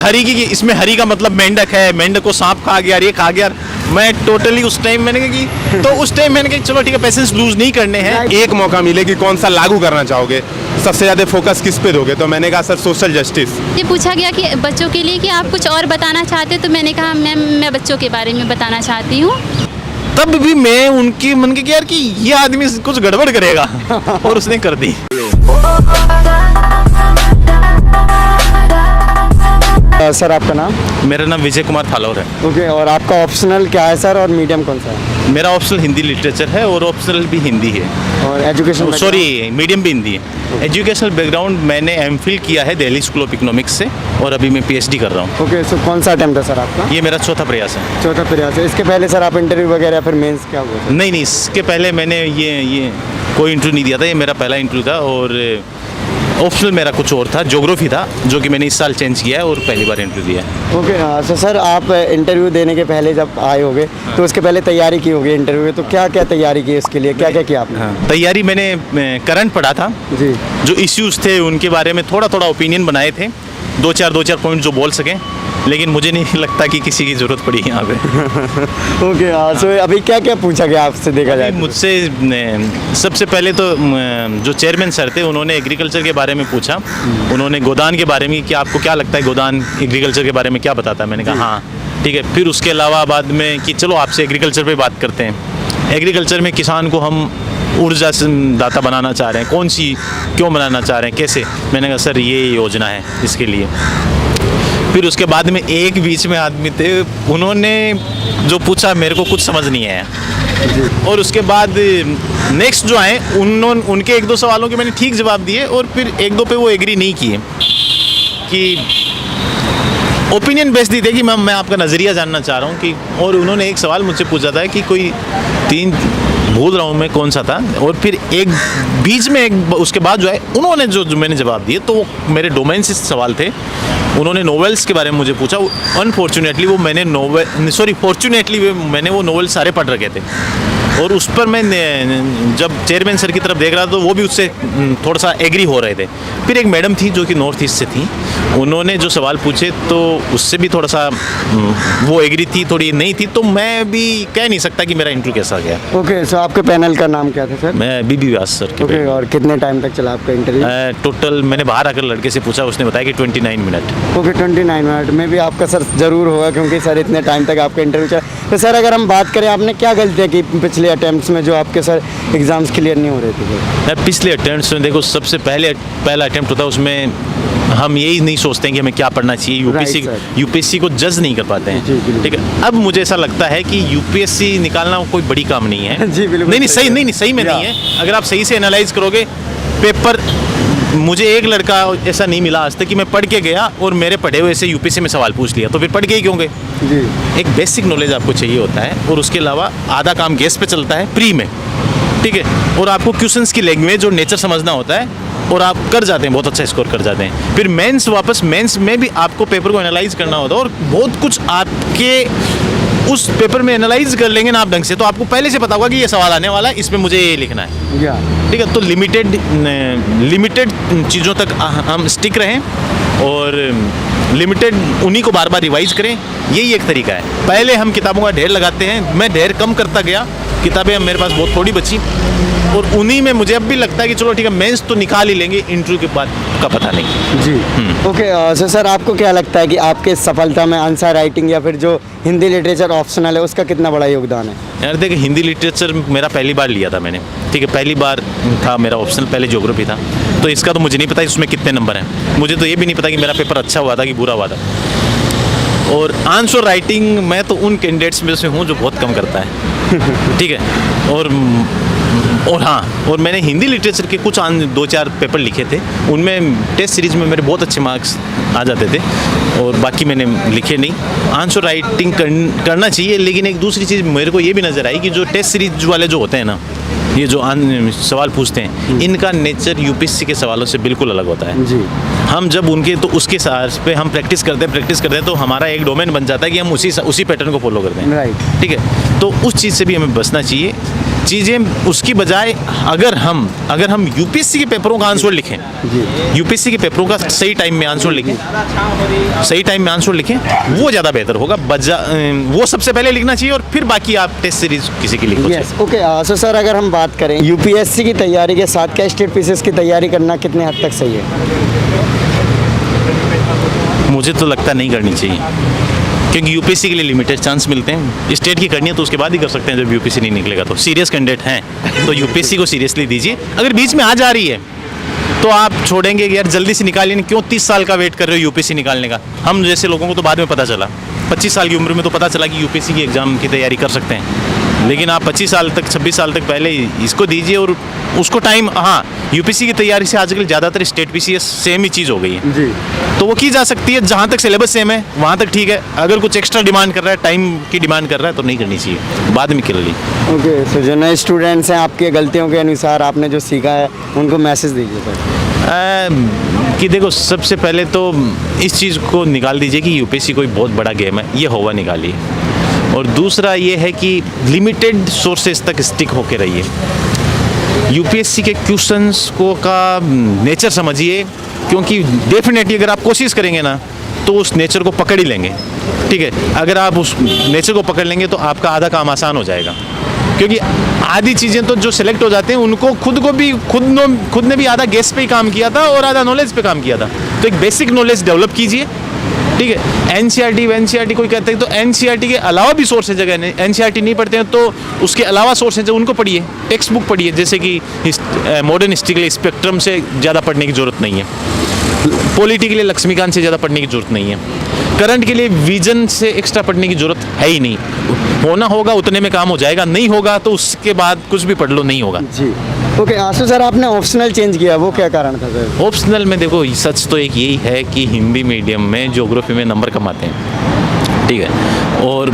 हरी की इसमें हरी का मतलब मेंढक है, मेंढक को सांप खा गया, ये खा गया। मैं टोटली उस टाइम मैंने कहा कि तो उस टाइम मैंने कहा चलो ठीक है, पेशेंस लूज नहीं करने हैं। एक मौका मिले कि कौन सा लागू करना चाहोगे, सबसे ज़्यादा फोकस किस पे दोगे? तो मैंने कहा सर सोशल जस्टिस। ये पूछा गया कि बच्चों के लिए कि आप कुछ और बताना चाहते, तो मैंने कहा मैं बच्चों के बारे में बताना चाहती हूँ। तब भी मैं उनकी मन के यार कि ये आदमी कुछ गड़बड़ करेगा और उसने कर दी। सर आपका नाम? मेरा नाम विजय कुमार फालोर है। ओके, और आपका ऑप्शनल क्या है सर, और मीडियम कौन सा है? मेरा ऑप्शनल हिंदी लिटरेचर है और ऑप्शनल भी हिंदी है, और एजुकेशन? सॉरी मीडियम भी हिंदी है। एजुकेशनल बैकग्राउंड मैंने एमफिल किया है दिल्ली स्कूल ऑफ इकोनॉमिक्स से और अभी मैं पीएचडी कर रहा हूँ। ओके, सो कौन सा अटेम्प्ट है सर आपका? ये मेरा चौथा प्रयास है। चौथा प्रयास है। इसके पहले सर आप इंटरव्यू वगैरह फिर मेंस क्या हुआ? नहीं, इसके पहले मैंने ये कोई इंटरव्यू नहीं दिया था, ये मेरा पहला इंटरव्यू था। और ऑप्शनल मेरा कुछ और था, ज्योग्राफी था, जो कि मैंने इस साल चेंज किया है और पहली बार इंटरव्यू दिया है। ओके, तो सर आप इंटरव्यू देने के पहले जब आए होगे तो उसके पहले तैयारी की होगी इंटरव्यू, तो क्या क्या तैयारी की उसके लिए, क्या क्या किया आपने? हाँ, तैयारी मैंने करंट पढ़ा था जी। जो इश्यूज थे उनके बारे में थोड़ा थोड़ा ओपिनियन बनाए थे, दो चार पॉइंट जो बोल सकें, लेकिन मुझे नहीं लगता कि किसी की ज़रूरत पड़ी यहाँ पे। ओके, सो अभी क्या क्या पूछा गया आपसे देखा जाए? मुझसे सबसे पहले तो जो चेयरमैन सर थे उन्होंने एग्रीकल्चर के बारे में पूछा। उन्होंने गोदान के बारे में कि आपको क्या लगता है गोदान एग्रीकल्चर के बारे में क्या बताता है? मैंने कहा हाँ ठीक है। फिर उसके अलावा बाद में कि चलो आपसे एग्रीकल्चर पे बात करते हैं। एग्रीकल्चर में किसान को हम ऊर्जा दाता बनाना चाह रहे हैं, कौन सी क्यों बनाना चाह रहे हैं, कैसे? मैंने कहा सर ये योजना है इसके लिए। फिर उसके बाद में एक बीच में आदमी थे, उन्होंने जो पूछा मेरे को कुछ समझ नहीं आया। और उसके बाद नेक्स्ट जो आए उनके एक दो सवालों के मैंने ठीक जवाब दिए और फिर एक दो पे वो एग्री नहीं किए कि ओपिनियन बेस्ड दी थे कि मैं आपका नज़रिया जानना चाह रहा हूँ कि। और उन्होंने एक सवाल मुझसे पूछा था कि कोई तीन भूल रहा हूँ मैं कौन सा था, और फिर एक बीच में एक उसके बाद जो है उन्होंने जो मैंने जवाब दिए तो वो मेरे डोमेन से सवाल थे। उन्होंने नॉवेल्स के बारे में मुझे पूछा। अनफॉर्चुनेटली वो मैंने फॉर्चुनेटली मैंने वो नॉवेल सारे पढ़ रखे थे और उस पर मैं जब चेयरमैन सर की तरफ देख रहा था तो वो भी उससे थोड़ा सा एग्री हो रहे थे। फिर एक मैडम थी जो कि नॉर्थ ईस्ट से थी, उन्होंने जो सवाल पूछे तो उससे भी थोड़ा सा वो एग्री थी, थोड़ी नहीं थी। तो मैं भी कह नहीं सकता कि मेरा इंटरव्यू कैसा गया। ओके, सो आपके पैनल का नाम क्या था सर? मैं बीबी व्यास सर के। ओके, और कितने टाइम तक चला आपका इंटरव्यू? टोटल मैंने बाहर आकर लड़के से पूछा, उसने बताया कि 29 मिनट। ओके, 29 मिनट में भी आपका सर ज़रूर होगा क्योंकि सर इतने टाइम तक आपका इंटरव्यू चला। तो सर अगर हम बात करें आपने क्या गलतियाँ की पिछले अटैम्प्ट्स में जो आपके सर एग्ज़ाम्स क्लियर नहीं हो रहे थे? पिछले अटैम्प्ट्स में देखो, सबसे पहला अटैम्प्ट होता है उसमें हम यही नहीं सोचते हैं कि हमें क्या पढ़ना चाहिए। यूपीएससी को जज नहीं कर पाते हैं, ठीक है। अब मुझे ऐसा लगता है कि यूपीएससी निकालना कोई बड़ी काम नहीं है। जी बिल्कुल। नहीं सही में नहीं है। अगर आप सही से एनालाइज करोगे पेपर, मुझे एक लड़का ऐसा नहीं मिला आज तक कि मैं पढ़ के गया और मेरे पढ़े हुए से यूपीएससी में सवाल पूछ लिया, तो फिर पढ़ के ही क्यों गए? जी। एक बेसिक नॉलेज आपको चाहिए होता है और उसके अलावा आधा काम गेस पे चलता है प्री में, ठीक है। और आपको क्वेश्चंस की लैंग्वेज और नेचर समझना होता है और आप कर जाते हैं, बहुत अच्छा स्कोर कर जाते हैं। फिर मेंस में भी आपको पेपर को एनालाइज करना होता है और बहुत कुछ आपके उस पेपर में एनालाइज कर लेंगे ना आप ढंग से, तो आपको पहले से पता होगा कि ये सवाल आने वाला है, इसमें मुझे ये लिखना है, ठीक है। तो लिमिटेड चीज़ों तक हम स्टिक रहें और लिमिटेड उन्हीं को बार बार रिवाइज करें, यही एक तरीका है। पहले हम किताबों का ढेर लगाते हैं, मैं ढेर कम करता गया, किताबें मेरे पास बहुत थोड़ी बची और उन्हीं में मुझे अब भी लगता है कि चलो ठीक है मेंस तो निकाल ही लेंगे, इंटरव्यू के बाद का पता नहीं। जी। ओके, सो सर आपको क्या लगता है कि आपके सफलता में आंसर राइटिंग या फिर जो हिंदी लिटरेचर ऑप्शनल है उसका कितना बड़ा योगदान है? यार देखिए, हिंदी लिटरेचर मेरा पहली बार लिया था मैंने, ठीक है। पहली बार था मेरा ऑप्शनल, पहले ज्योग्राफी था, तो इसका तो मुझे नहीं पता उसमें कितने नंबर हैं। मुझे तो ये भी नहीं पता कि मेरा पेपर अच्छा हुआ था कि बुरा हुआ था। और आंसर राइटिंग मैं तो उन कैंडिडेट्स में से हूँ जो बहुत कम करता है, ठीक है। और हाँ, और मैंने हिंदी लिटरेचर के कुछ 2-4 पेपर लिखे थे, उनमें टेस्ट सीरीज में मेरे बहुत अच्छे मार्क्स आ जाते थे और बाकी मैंने लिखे नहीं। आंसर राइटिंग करना चाहिए, लेकिन एक दूसरी चीज़ मेरे को ये भी नज़र आई कि जो टेस्ट सीरीज वाले जो होते हैं ना, ये जो सवाल पूछते हैं, इनका नेचर यूपीएससी के सवालों से बिल्कुल अलग होता है। जी। हम जब उनके तो उसके साथ पे हम प्रैक्टिस करते हैं तो हमारा एक डोमेन बन जाता है कि हम उसी पैटर्न को फॉलो करते हैं, राइट, ठीक है। तो उस चीज़ से भी हमें बचना चाहिए। चीज़ें उसकी बजाय अगर हम यूपीएससी के पेपरों का आंसर लिखें, यूपीएससी के पेपरों का सही टाइम में आंसर लिखें, वो ज़्यादा बेहतर होगा। वो सबसे पहले लिखना चाहिए और फिर बाकी आप टेस्ट सीरीज किसी की लिखो। Yes, okay. सो सर, अगर हम बात करें यूपीएससी की तैयारी के साथ क्या स्टेट पीसीएस की तैयारी करना कितने हद तक सही है? मुझे तो लगता नहीं करनी चाहिए, क्योंकि यूपीएससी के लिए लिमिटेड चांस मिलते हैं। स्टेट की करनी है तो उसके बाद ही कर सकते हैं, जब यूपीएससी नहीं निकलेगा तो। सीरियस कैंडिडेट हैं तो यूपीएससी को सीरियसली दीजिए। अगर बीच में आ जा रही है तो आप छोड़ेंगे कि यार जल्दी से निकालिए, क्यों 30 साल का वेट कर रहे हो यूपीएससी निकालने का। हम जैसे लोगों को तो बाद में पता चला, 25 साल की उम्र में तो पता चला कि यूपीएससी की एग्ज़ाम की तैयारी कर सकते हैं, लेकिन आप 25 साल तक 26 साल तक पहले इसको दीजिए और उसको टाइम। हाँ, यूपीएससी की तैयारी से आजकल ज़्यादातर स्टेट पीसीएस सेम ही चीज़ हो गई है जी। तो वो की जा सकती है। जहाँ तक सिलेबस सेम है वहाँ तक ठीक है। अगर कुछ एक्स्ट्रा डिमांड कर रहा है, टाइम की डिमांड कर रहा है, तो नहीं करनी चाहिए, बाद में कर ली। ओके, सो जो नए स्टूडेंट्स हैं, आपकी गलतियों के अनुसार आपने जो सीखा है उनको मैसेज दीजिए सर। कि देखो, सबसे पहले तो इस चीज़ को निकाल दीजिए कि यूपीएससी कोई बहुत बड़ा गेम है, ये होगा निकालिए। और दूसरा ये है कि लिमिटेड सोर्सेज तक स्टिक होके रहिए। यूपीएससी के क्वेश्चंस को का नेचर समझिए, क्योंकि डेफिनेटली अगर आप कोशिश करेंगे ना तो उस नेचर को पकड़ ही लेंगे। ठीक है, अगर आप उस नेचर को पकड़ लेंगे तो आपका आधा काम आसान हो जाएगा, क्योंकि आधी चीज़ें तो जो सिलेक्ट हो जाते हैं उनको खुद ने भी आधा गेस पे ही काम किया था और आधा नॉलेज पे काम किया था। तो एक बेसिक नॉलेज डेवलप कीजिए। ठीक है, एनसीईआरटी कोई कहते हैं तो एनसीईआरटी के अलावा भी सोर्सेज है। एनसीईआरटी नहीं पढ़ते हैं तो उसके अलावा सोर्सेज है, उनको पढ़िए। टेक्स्ट बुक पढ़िए, जैसे कि मॉडर्न हिस्ट्री के लिए स्पेक्ट्रम से ज़्यादा पढ़ने की ज़रूरत नहीं है, पॉलिटी के लिए लक्ष्मीकांत से ज़्यादा पढ़ने की ज़रूरत नहीं है, करंट के लिए विजन से एक्स्ट्रा पढ़ने की ज़रूरत है ही नहीं। होना होगा उतने में काम हो जाएगा, नहीं होगा तो उसके बाद कुछ भी पढ़ लो, नहीं होगा। जी, ओके। आशु सर, आपने ऑप्शनल चेंज किया, वो क्या कारण था सर? ऑप्शनल में देखो, सच तो एक यही है कि हिंदी मीडियम में ज्योग्राफी में नंबर कम आते हैं। ठीक है, और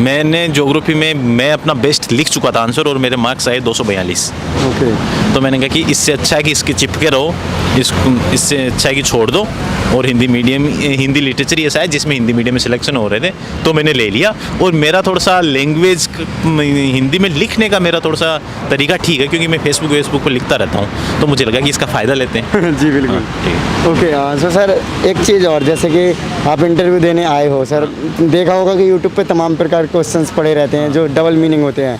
मैंने ज्योग्राफी में मैं अपना बेस्ट लिख चुका था आंसर और मेरे मार्क्स आए 242। ओके, तो मैंने कहा कि इससे अच्छा है कि इसके चिपके रहो, इससे अच्छा है कि छोड़ दो। और हिंदी लिटरेचर ऐसा है जिसमें हिंदी मीडियम में सिलेक्शन हो रहे थे, तो मैंने ले लिया। और मेरा थोड़ा सा लैंग्वेज हिंदी में लिखने का मेरा थोड़ा सा तरीका ठीक है, क्योंकि मैं फेसबुक पर लिखता रहता हूँ, तो मुझे लगा कि इसका फ़ायदा लेते हैं। जी बिल्कुल। हाँ, ठीक है। ओके, सो सर एक चीज़ और, जैसे कि आप इंटरव्यू देने आए हो सर, देखा होगा कि यूट्यूब पे तमाम प्रकार के क्वेश्चंस पड़े रहते हैं जो डबल मीनिंग होते हैं।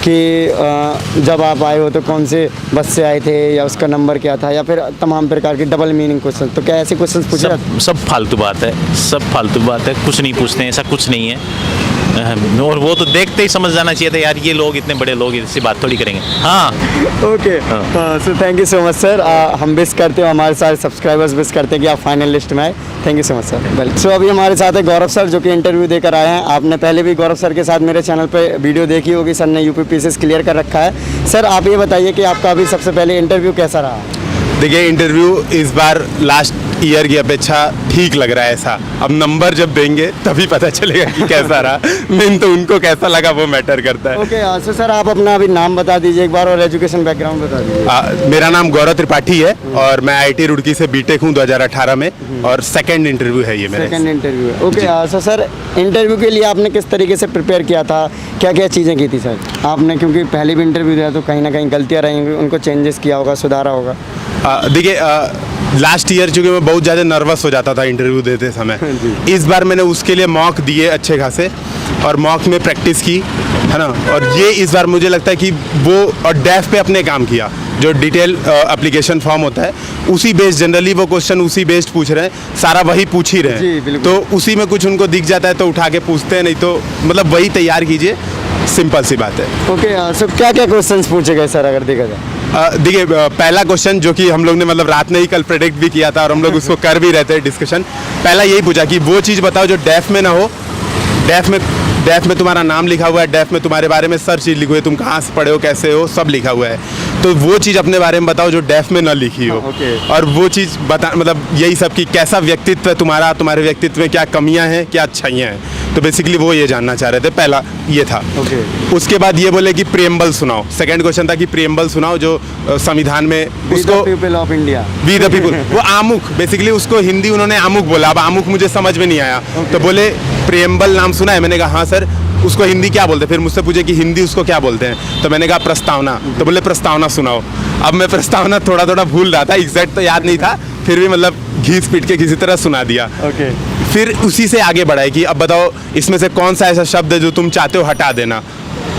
कि जब आप आए हो तो कौन से बस से आए थे, या उसका नंबर क्या था, या फिर तमाम प्रकार के डबल मीनिंग क्वेश्चन। तो क्या ऐसे क्वेश्चन पूछे? सब फालतू बात है, कुछ नहीं पूछते हैं, ऐसा कुछ नहीं है। और वो तो देखते ही समझ जाना चाहिए था यार, ये लोग इतने बड़े लोग इससे बात थोड़ी करेंगे। हाँ, okay, so thank you so much sir. हम मिस करते हो, हमारे सारे सब्सक्राइबर्स मिस करते हैं कि आप फाइनल लिस्ट में आए। Thank you so much sir. Well, so अभी हमारे साथ है गौरव सर, जो कि इंटरव्यू देकर आए हैं। आपने पहले भी गौरव सर के साथ मेरे चैनल पे वीडियो देखी होगी, सर ने यूपी पीसीएस क्लियर कर रखा है। सर आप ये बताइए कि आपका अभी सबसे पहले इंटरव्यू कैसा रहा? देखिए, इंटरव्यू इस बार लास्ट ईयर की अपेक्षा ठीक लग रहा है ऐसा। अब नंबर जब देंगे तभी पता चलेगा कि कैसा रहा। मेन तो उनको कैसा लगा वो मैटर करता है। ओके, सो सर आप अपना अभी नाम बता दीजिए एक बार और एजुकेशन बैकग्राउंड बता दीजिए। मेरा नाम गौरव त्रिपाठी है और मैं आईटी रुड़की से बीटेक हूँ 2018 में, और सेकंड इंटरव्यू है ये मेरा। सेकंड इंटरव्यू है। ओके, सो सर इंटरव्यू के लिए आपने किस तरीके से प्रिपेयर किया था, क्या क्या चीज़ें की थी सर आपने? क्योंकि पहले भी इंटरव्यू दिया तो कहीं ना कहीं गलतियाँ रहेंगी, उनको चेंजेस किया होगा, सुधारा होगा। देखिए, लास्ट ईयर चूँकि मैं बहुत ज़्यादा नर्वस हो जाता था इंटरव्यू देते समय, इस बार मैंने उसके लिए मॉक दिए अच्छे खासे, और मॉक में प्रैक्टिस की, है ना। और ये इस बार मुझे लगता है कि वो और डेफ पे अपने काम किया। जो डिटेल एप्लीकेशन फॉर्म होता है उसी बेस्ड, जनरली वो क्वेश्चन उसी बेस्ड पूछ रहे हैं, सारा वही पूछ ही रहे हैं, तो उसी में कुछ उनको दिख जाता है तो उठा के पूछते हैं, नहीं तो मतलब वही तैयार कीजिए, सिंपल सी बात है। ओके, सो क्या क्या क्वेश्चंस पूछे गए सर अगर देखा जाए? देखिए, पहला क्वेश्चन जो कि हम लोग ने मतलब रात में ही कल प्रेडिक्ट भी किया था और हम लोग उसको कर भी रहते हैं डिस्कशन, पहला यही पूछा कि वो चीज़ बताओ जो डेफ में ना हो। डेफ में तुम्हारा नाम लिखा हुआ है, डेफ में तुम्हारे बारे में सर चीज़ लिखी हुई है, तुम कहाँ से पढ़े हो, कैसे हो, सब लिखा हुआ है, तो वो चीज़ अपने बारे में बताओ जो डेफ में ना लिखी हो। और वो चीज़ बता, मतलब यही सब कि कैसा व्यक्तित्व है तुम्हारा, तुम्हारे व्यक्तित्व में क्या कमियां हैं, क्या अच्छाइयाँ हैं, तो बेसिकली वो ये जानना चाह रहे थे। पहला ये था। उसके बाद ये बोले कि प्रीएम्बल सुनाओ। सेकंड क्वेश्चन था कि प्रीएम्बल सुनाओ जो संविधान में उसको people of India, we the people, वो आमुख, बेसिकली उसको हिंदी उन्होंने आमुख बोला। अब आमुख मुझे समझ में नहीं आया, तो बोले प्रीएम्बल नाम सुना है? मैंने कहा हाँ सर। उसको हिंदी क्या बोलते हैं। फिर मुझसे पूछे कि हिंदी उसको क्या बोलते हैं, तो मैंने कहा प्रस्तावना। तो बोले प्रस्तावना सुनाओ। अब मैं प्रस्तावना थोड़ा थोड़ा भूल रहा था, एग्जैक्ट तो याद नहीं था, फिर भी मतलब घीस पीट के किसी तरह सुना दिया। ओके। फिर उसी से आगे बढ़ाए कि अब बताओ इसमें से कौन सा ऐसा शब्द है जो तुम चाहते हो हटा देना,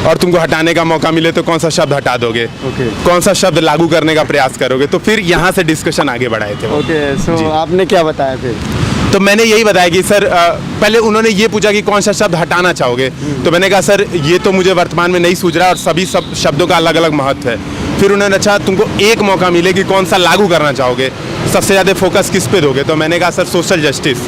और तुमको हटाने का मौका मिले तो कौन सा शब्द हटा दोगे, ओके। कौन सा शब्द लागू करने का प्रयास करोगे। तो फिर यहाँ से डिस्कशन आगे बढ़ाए थे वो। ओके, जी। सो आपने क्या बताया फिर? तो मैंने यही बताया कि सर पहले उन्होंने ये पूछा कि कौन सा शब्द हटाना चाहोगे, तो मैंने कहा सर ये तो मुझे वर्तमान में नहीं सूझ रहा और सभी सब शब्दों का अलग अलग महत्व है। फिर उन्होंने अच्छा तुमको एक मौका मिले कि कौन सा लागू करना चाहोगे, सबसे ज़्यादा फोकस किस पे दोगे, तो मैंने कहा सर सोशल जस्टिस।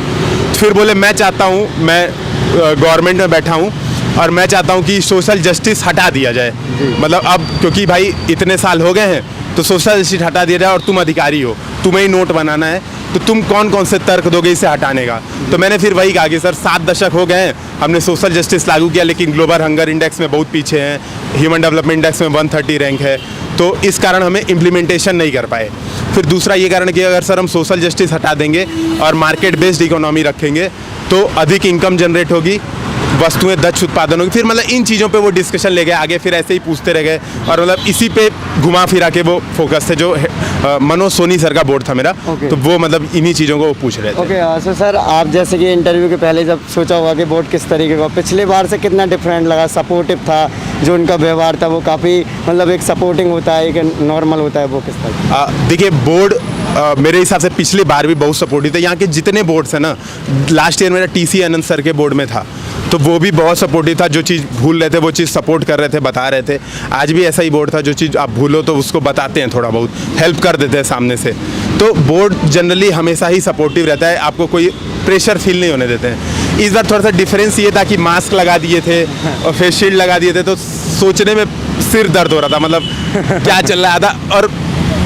फिर बोले मैं चाहता हूँ, मैं गवर्नमेंट में बैठा हूँ और मैं चाहता हूँ कि सोशल जस्टिस हटा दिया जाए। मतलब अब क्योंकि भाई इतने साल हो गए हैं तो सोशल जस्टिस हटा दिया जाए और तुम अधिकारी हो, तुम्हें ही नोट बनाना है, तो तुम कौन कौन से तर्क दोगे इसे हटाने का। तो मैंने फिर वही कहा कि सर 7 दशक हो गए हैं, हमने सोशल जस्टिस लागू किया लेकिन ग्लोबल हंगर इंडेक्स में बहुत पीछे हैं, ह्यूमन डेवलपमेंट इंडेक्स में 130 रैंक है, तो इस कारण हमें इम्प्लीमेंटेशन नहीं कर पाए। फिर दूसरा ये कारण कि अगर सर हम सोशल जस्टिस हटा देंगे और मार्केट बेस्ड इकोनॉमी रखेंगे तो अधिक इनकम जनरेट होगी, वस्तुएं दक्ष उत्पादन होगी। फिर मतलब इन चीज़ों पे वो डिस्कशन ले गए आगे, फिर ऐसे ही पूछते रह गए और मतलब इसी पे घुमा फिरा के वो फोकस थे। जो मनोज सोनी सर का बोर्ड था मेरा, Okay. तो वो मतलब इन्हीं चीज़ों को वो पूछ रहे थे। ओके, सो सर आप जैसे कि इंटरव्यू के पहले जब सोचा होगा कि बोर्ड किस तरीके का, पिछले बार से कितना डिफरेंट लगा? सपोर्टिव था, जो उनका व्यवहार था वो काफ़ी मतलब एक सपोर्टिंग होता है, एक नॉर्मल होता है, वो किस तरह? देखिए बोर्ड मेरे हिसाब से पिछली बार भी बहुत सपोर्टिव थे। यहाँ के जितने बोर्ड्स हैं ना, लास्ट ईयर मेरा TC आनंद सर के बोर्ड में था तो वो भी बहुत सपोर्टिव था, जो चीज़ भूल रहे थे वो चीज़ सपोर्ट कर रहे थे, बता रहे थे। आज भी ऐसा ही बोर्ड था, जो चीज़ आप भूलो तो उसको बताते हैं, थोड़ा बहुत हेल्प कर देते हैं सामने से। तो बोर्ड जनरली हमेशा ही सपोर्टिव रहता है, आपको कोई प्रेशर फील नहीं होने देते हैं। इस बार थोड़ा सा डिफरेंस ये था कि मास्क लगा दिए थे और फेस शील्ड लगा दिए थे, तो सोचने में सिर दर्द हो रहा था, मतलब क्या चल रहा था। और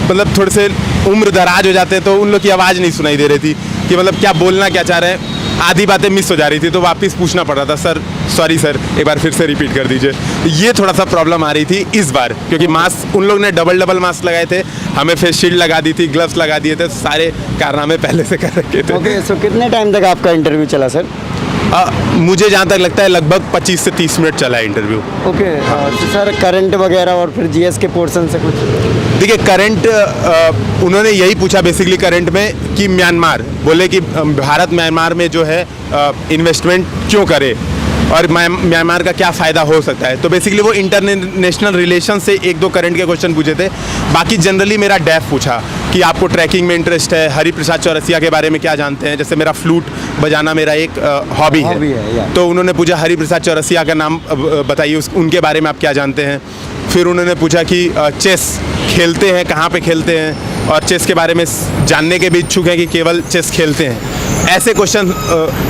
मतलब थोड़े से उम्र दराज हो जाते हैं तो उन लोग की आवाज़ नहीं सुनाई दे रही थी कि मतलब क्या बोलना क्या चाह रहे हैं, आधी बातें मिस हो जा रही थी, तो वापस पूछना पड़ रहा था, सर सॉरी सर एक बार फिर से रिपीट कर दीजिए। ये थोड़ा सा प्रॉब्लम आ रही थी इस बार, क्योंकि मास्क उन लोग ने डबल मास्क लगाए थे, हमें फेस शील्ड लगा दी थी, ग्लव्स लगा दिए थे, सारे कारनामे पहले से कर रखे थे। ओके, सो कितने टाइम तक आपका इंटरव्यू चला सर? मुझे जहाँ तक लगता है लगभग 25 से 30 मिनट चला है इंटरव्यू। ओके, तो सर करंट वगैरह और फिर GS के पोर्शन से कुछ? देखिए करंट उन्होंने यही पूछा बेसिकली करंट में कि म्यांमार, बोले कि भारत म्यांमार में जो है इन्वेस्टमेंट क्यों करे और म्यांमार का क्या फ़ायदा हो सकता है। तो बेसिकली वो इंटरनेशनल रिलेशन से 1-2 करंट के क्वेश्चन पूछे थे। बाकी जनरली मेरा डेफ पूछा कि आपको ट्रैकिंग में इंटरेस्ट है, हरिप्रसाद चौरसिया के बारे में क्या जानते हैं, जैसे मेरा फ्लूट बजाना मेरा एक हॉबी है, तो उन्होंने पूछा हरिप्रसाद चौरसिया का नाम बताइए, उनके बारे में आप क्या जानते हैं। फिर उन्होंने पूछा कि चेस खेलते हैं, कहाँ पे खेलते हैं, और चेस के बारे में जानने के भी इच्छुक हैं कि केवल चेस खेलते हैं। ऐसे क्वेश्चन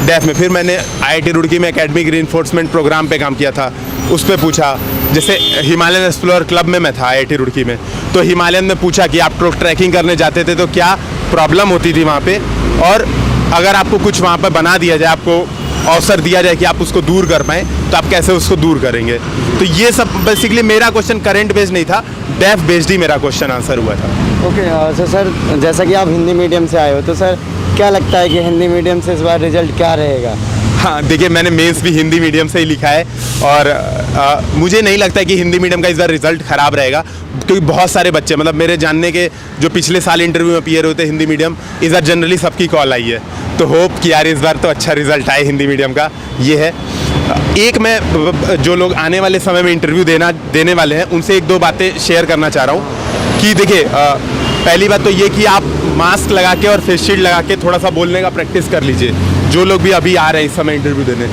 डेफ में। फिर मैंने IIT रुड़की में एकेडमिक रीइंफोर्समेंट प्रोग्राम पे काम किया था, उस पर पूछा। जैसे हिमालयन एक्सप्लोरर क्लब में मैं था IIT रुड़की में, तो हिमालयन में पूछा कि आप ट्रैकिंग करने जाते थे तो क्या प्रॉब्लम होती थी वहाँ पे, और अगर आपको कुछ वहाँ पर बना दिया जाए, आपको अवसर दिया जाए कि आप उसको दूर कर पाएँ, तो आप कैसे उसको दूर करेंगे। तो ये सब बेसिकली मेरा क्वेश्चन करंट बेस्ड नहीं था, डेफ बेस्ड ही मेरा क्वेश्चन आंसर हुआ था। ओके, तो सर जैसा कि आप हिंदी मीडियम से आए हो, तो सर क्या लगता है कि हिंदी मीडियम से इस बार रिजल्ट क्या रहेगा? हाँ देखिए, मैंने मेंस भी हिंदी मीडियम से ही लिखा है और मुझे नहीं लगता है कि हिंदी मीडियम का इस बार रिजल्ट ख़राब रहेगा, क्योंकि बहुत सारे बच्चे, मतलब मेरे जानने के जो पिछले साल इंटरव्यू में अपीयर होते हिंदी मीडियम, इस बार जनरली सबकी कॉल आई है। तो होप कि यार इस बार तो अच्छा रिजल्ट आए हिंदी मीडियम का, ये है। एक मैं जो लोग आने वाले समय में इंटरव्यू देने वाले हैं उनसे 1-2 बातें शेयर करना चाह रहा हूँ कि देखिए पहली बात तो ये कि आप मास्क लगा के और फेस शील्ड लगा के थोड़ा सा बोलने का प्रैक्टिस कर लीजिए, जो लोग भी अभी आ रहे हैं इस समय इंटरव्यू देने।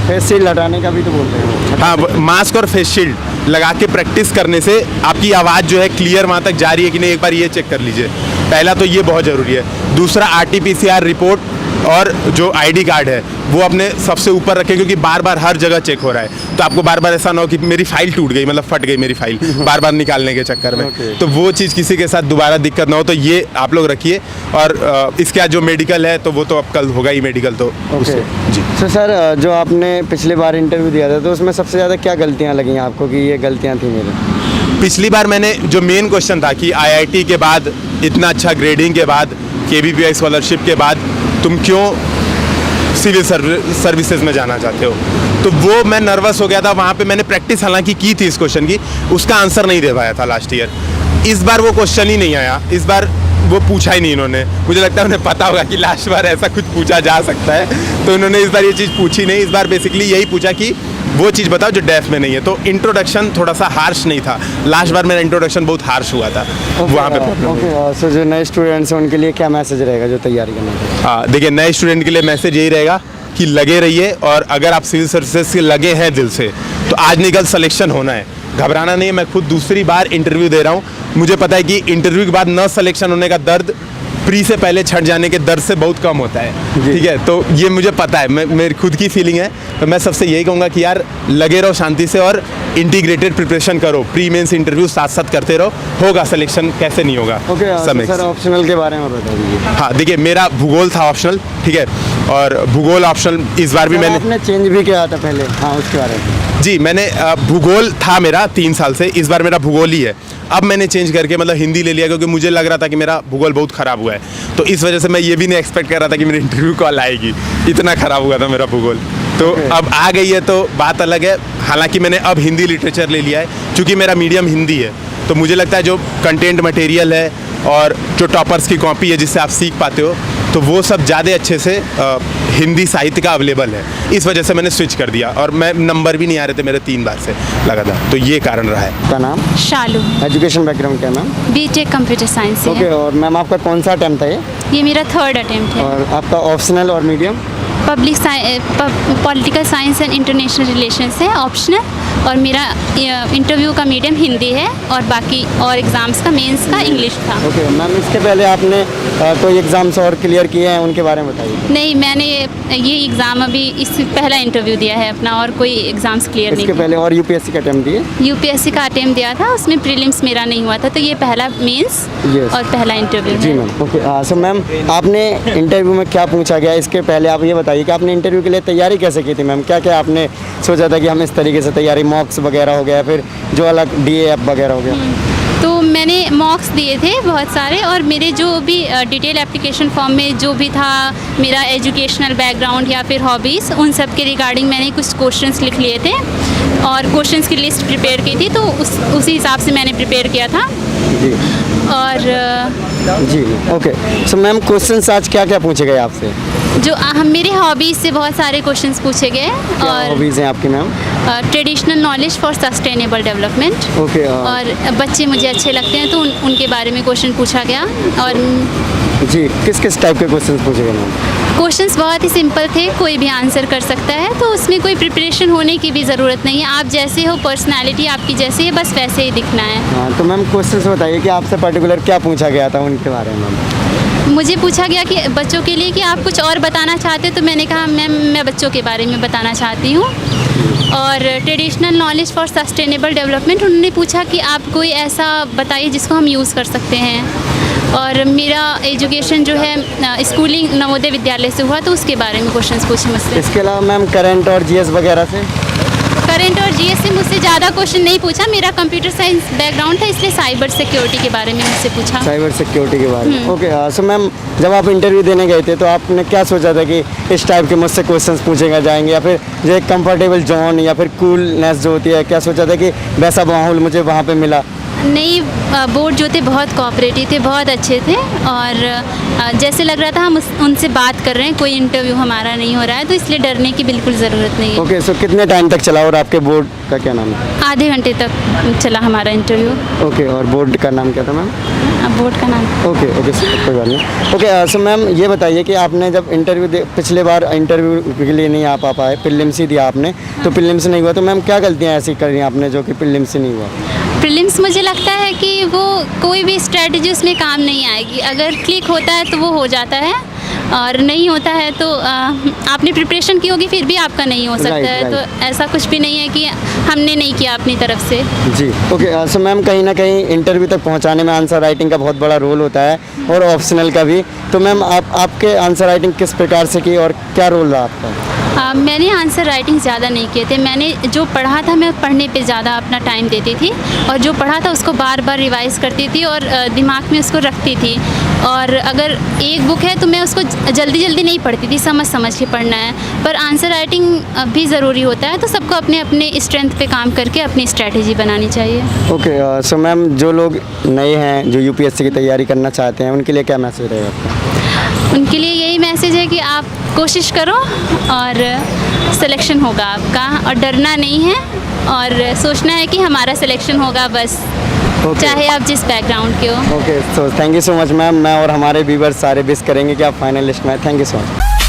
फेस शील्ड हटाने का भी तो बोल रहे हो? हाँ, मास्क और फेस शील्ड लगा के प्रैक्टिस करने से आपकी आवाज़ जो है क्लियर वहाँ तक जा रही है कि नहीं, एक बार ये चेक कर लीजिए। पहला तो ये बहुत ज़रूरी है। दूसरा RT-PCR रिपोर्ट और जो ID कार्ड है वो अपने सबसे ऊपर रखें, क्योंकि बार बार हर जगह चेक हो रहा है, तो आपको बार बार ऐसा ना हो कि मेरी फाइल टूट गई, मतलब फट गई मेरी फाइल बार बार निकालने के चक्कर में। तो वो चीज़ किसी के साथ दोबारा दिक्कत ना हो, तो ये आप लोग रखिए। और इसके बाद जो मेडिकल है तो वो तो अब कल होगा ही मेडिकल, तो जी। तो सर जो आपने पिछले बार इंटरव्यू दिया था, तो उसमें सबसे ज़्यादा क्या गलतियाँ लगी आपको कि ये गलतियाँ थी मेरी? पिछली बार मैंने जो मेन क्वेश्चन था कि IIT के बाद, इतना अच्छा ग्रेडिंग के बाद, KVPI स्कॉलरशिप के बाद तुम क्यों सिविल सर्विसेज में जाना चाहते हो। तो वो मैं नर्वस हो गया था, वहाँ पे मैंने प्रैक्टिस हालांकि की थी इस क्वेश्चन की, उसका आंसर नहीं दे पाया था लास्ट ईयर। इस बार वो क्वेश्चन ही नहीं आया, इस बार वो पूछा ही नहीं इन्होंने। मुझे लगता है उन्हें पता होगा कि लास्ट बार ऐसा कुछ पूछा जा सकता है, तो इन्होंने इस बार ये चीज़ पूछी नहीं। इस बार बेसिकली यही पूछा कि वो चीज़ बताओ जो डेफ में नहीं है। तो इंट्रोडक्शन थोड़ा सा हार्श नहीं था, लास्ट बार मेरा इंट्रोडक्शन बहुत हार्श हुआ था, वहाँ पे प्रॉब्लम। ओके, सो जो नए स्टूडेंट्स हैं उनके लिए क्या मैसेज रहेगा जो तैयारी करना है? हाँ देखिए, नए स्टूडेंट के लिए मैसेज यही रहेगा कि लगे रहिए, और अगर आप सिविल सर्विसेज से लगे हैं दिल से तो आज नहीं कल सिलेक्शन होना है, घबराना नहीं है। मैं खुद दूसरी बार इंटरव्यू दे रहा हूँ, मुझे पता है कि इंटरव्यू के बाद न सिलेक्शन होने का दर्द प्री से पहले छट जाने के दर्द से बहुत कम होता है, ठीक है। तो ये मुझे पता है, मेरी खुद की फीलिंग है। तो मैं सबसे यही कहूँगा कि यार लगे रहो शांति से, और इंटीग्रेटेड प्रिपरेशन करो, प्री मेंस इंटरव्यू साथ साथ करते रहो, होगा सिलेक्शन, कैसे नहीं होगा। ओके समय सर, ऑप्शनल के बारे में बता दीजिए। हाँ देखिए, मेरा भूगोल था ऑप्शनल, ठीक है, और भूगोल ऑप्शनल इस बार भी मैंने आपने चेंज भी किया था पहले, हाँ उसके बारे में। जी, मैंने भूगोल था मेरा 3 साल से, इस बार मेरा भूगोल ही है। अब मैंने चेंज करके मतलब हिंदी ले लिया, क्योंकि मुझे लग रहा था कि मेरा भूगोल बहुत ख़राब हुआ है। तो इस वजह से मैं ये भी नहीं एक्सपेक्ट कर रहा था कि मेरी इंटरव्यू कॉल आएगी, इतना ख़राब हुआ था मेरा भूगोल। तो अब आ गई है तो बात अलग है। हालांकि मैंने अब हिंदी लिटरेचर ले लिया है, क्योंकि मेरा मीडियम हिंदी है। तो मुझे लगता है जो कंटेंट मटेरियल है और जो टॉपर्स की कॉपी है जिससे आप सीख पाते हो, तो वो सब ज़्यादा अच्छे से हिंदी साहित्य का अवेलेबल है। इस वजह से मैंने स्विच कर दिया, और मैं नंबर भी नहीं आ रहे थे मेरे 3 बार से लगातार, तो ये कारण रहा है। क्या नाम? शालू, एजुकेशन बैकग्राउंड क्या नाम? बीटेक कंप्यूटर साइंस से ओके, है। और मैम आपका कौन सा अटेम्प्ट है ये मेरा 3rd अटेम्प्ट है। और आपका ऑप्शनल और medium? Political science and international relations है ऑप्शनल, और मेरा इंटरव्यू का मीडियम हिंदी है, और बाकी और एग्ज़ाम्स का मेंस का इंग्लिश था। ओके मैम, इसके पहले आपने कोई एग्ज़ाम्स और क्लियर किए हैं, उनके बारे में बताइए। नहीं, मैंने ये एग्ज़ाम अभी इस पहला इंटरव्यू दिया है अपना, और कोई एग्ज़ाम्स क्लियर नहीं इसके पहले और यूपीएससी का अटेम्प्ट दिए? यूपीएससी का अटेम्प्ट दिया था, उसमें प्रीलिम्स मेरा नहीं हुआ था, तो ये पहला मेंस Yes. और पहला इंटरव्यू जी है। मैम। ओके, सो मैम आपने इंटरव्यू में क्या पूछा गया, इसके पहले आप ये बताइए कि आपने इंटरव्यू के लिए तैयारी कैसे की थी मैम? क्या क्या आपने सोचा था कि हम इस तरीके से तैयारी, मॉक्स वगैरह हो गया, फिर जो अलग DAF वगैरह हो गया? तो मैंने मॉक्स दिए थे बहुत सारे, और मेरे जो भी डिटेल एप्लीकेशन फॉर्म में जो भी था मेरा एजुकेशनल बैकग्राउंड या फिर हॉबीज़, उन सब के रिगार्डिंग मैंने कुछ क्वेश्चंस लिख लिए थे, और क्वेश्चंस की लिस्ट प्रिपेयर की थी, तो उसी हिसाब से मैंने प्रिपेयर किया था। जी और जी ओके, सो मैम क्वेश्चंस आज क्या क्या पूछे गए आपसे? जो मेरे हॉबीज़ से बहुत सारे क्वेश्चंस पूछे गए, क्या और हॉबीज़ हैं आपकी ma'am? Traditional knowledge for sustainable development, okay, और बच्चे मुझे अच्छे लगते हैं तो उनके बारे में क्वेश्चन पूछा गया। और जी किस किस टाइप के क्वेश्चंस पूछे गए मैम? क्वेश्चंस बहुत ही सिंपल थे, कोई भी आंसर कर सकता है, तो उसमें कोई प्रिपरेशन होने की भी ज़रूरत नहीं है। आप जैसे हो, पर्सनालिटी आपकी जैसी है, बस वैसे ही दिखना है। हाँ, तो मैम क्वेश्चंस बताइए कि आपसे पर्टिकुलर क्या पूछा गया था उनके बारे में मैम? मुझे पूछा गया कि बच्चों के लिए कि आप कुछ और बताना चाहते हो, तो मैंने कहा मैम मैं बच्चों के बारे में बताना चाहती हूँ। और traditional knowledge for sustainable development, उन्होंने पूछा कि आप कोई ऐसा बताइए जिसको हम यूज़ कर सकते हैं। और मेरा एजुकेशन जो है स्कूलिंग नवोदय विद्यालय से हुआ, तो उसके बारे में क्वेश्चंस पूछे मुझसे। इसके अलावा मैम करंट और GS वगैरह से? करंट और GS से मुझसे ज़्यादा क्वेश्चन नहीं पूछा, मेरा कंप्यूटर साइंस बैकग्राउंड था, इसलिए साइबर सिक्योरिटी के बारे में मुझसे पूछा। साइबर सिक्योरिटी के बारे में, ओके। सो मैम जब आप इंटरव्यू देने गए थे तो आपने क्या सोचा था कि इस टाइप के मुझसे क्वेश्चंस पूछे जाएंगे, या फिर जो एक कंफर्टेबल जोन या फिर कूलनेस जो होती है, क्या सोचा था कि वैसा माहौल मुझे वहाँ पे मिला? नहीं, बोर्ड जो थे बहुत कोऑपरेटिव थे, बहुत अच्छे थे, और जैसे लग रहा था हम उनसे बात कर रहे हैं, कोई इंटरव्यू हमारा नहीं हो रहा है, तो इसलिए डरने की बिल्कुल ज़रूरत नहीं है। ओके, सो कितने टाइम तक चला और आपके बोर्ड का क्या नाम है? आधे घंटे तक चला हमारा इंटरव्यू। ओके, और बोर्ड का नाम क्या था मैम? बोर्ड का नाम ओके ओके, कोई बात नहीं। ओके, सो मैम ये बताइए कि आपने जब इंटरव्यू पिछले बार इंटरव्यू के लिए नहीं आ पाए, प्रीलिम्स ही दिया आपने, तो प्रीलिम्स नहीं हुआ, तो मैम क्या गलतियाँ ऐसी करी आपने जो कि प्रीलिम्स नहीं हुआ? प्रीलिम्स मुझे लगता है कि वो कोई भी स्ट्रेटजी उसमें काम नहीं आएगी, अगर क्लिक होता है तो वो हो जाता है, और नहीं होता है तो आपने प्रिपरेशन की होगी फिर भी आपका नहीं हो सकता है। तो ऐसा कुछ भी नहीं है कि हमने नहीं किया अपनी तरफ से। जी ओके, सो मैम कहीं ना कहीं इंटरव्यू तक पहुंचाने में आंसर राइटिंग का बहुत बड़ा रोल होता है, और ऑप्शनल का भी। तो मैम आपके आंसर राइटिंग किस प्रकार से की और क्या रोल रहा आपका? मैंने आंसर राइटिंग ज़्यादा नहीं किए थे, मैंने जो पढ़ा था मैं पढ़ने पे ज़्यादा अपना टाइम देती थी, और जो पढ़ा था उसको बार बार रिवाइज़ करती थी और दिमाग में उसको रखती थी। और अगर एक बुक है तो मैं उसको जल्दी जल्दी नहीं पढ़ती थी, समझ समझ के पढ़ना है। पर आंसर राइटिंग भी ज़रूरी होता है, तो सबको अपने अपने स्ट्रेंथ पे काम करके अपनी स्ट्रेटजी बनानी चाहिए। ओके, सो मैम जो लोग नए हैं जो यूपीएससी की तैयारी करना चाहते हैं उनके लिए क्या मैसेज रहेगा आपका? उनके लिए यही मैसेज है कि आप कोशिश करो और सिलेक्शन होगा आपका, और डरना नहीं है और सोचना है कि हमारा सिलेक्शन होगा बस, Okay. चाहे आप जिस बैकग्राउंड के हो। Okay, so thank you so much ma'am. मैं और हमारे व्यूवर्स सारे विश करेंगे कि आप फाइनल लिस्ट में आए। Thank you so much.